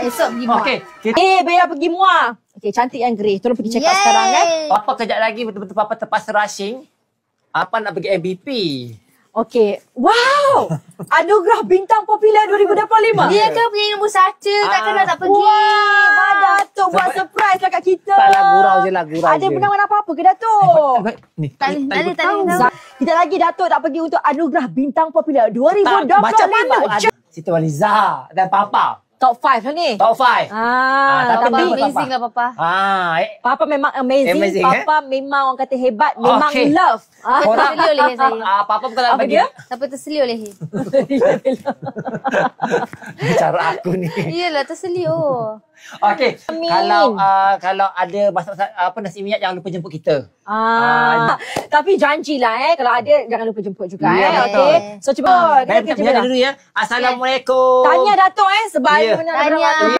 Esok pergi muak. Okey. Bella pergi muak. Okey, cantik yang Grace. Tolong pergi check up sekarang Papa kejap lagi betul-betul Papa terpaksa rushing. Apa nak pergi MVP? Okey. Wow! Anugerah Bintang Popular 2025. Dia kan penyanyi nombor 1. Takkan dah tak pergi. Wah, Datuk buat surprise lah kat kita. Taklah, gurau je lah. Ada penawaran apa-apa ke Datuk? Ni. Tak boleh. Kita lagi Datuk tak pergi untuk Anugerah Bintang Popular 2025. Macam mana ada Siti Waliza dan Papa. Top 5 lah ni. Top 5. Papa tapi amazing lah Papa. Papa memang amazing. Papa memang orang kata hebat. Memang love. Korang terselia oleh saya. Papa bukan nak bagi. Siapa terselia oleh saya? Cara aku ni. Iyalah terselia. Okey, kalau ada masalah apa nasi minyak jangan lupa jemput kita. Tapi janjilah kalau ada jangan lupa jemput juga okey. So cuba kita dulu ya. Assalamualaikum. Tanya Datuk sebab Tanya.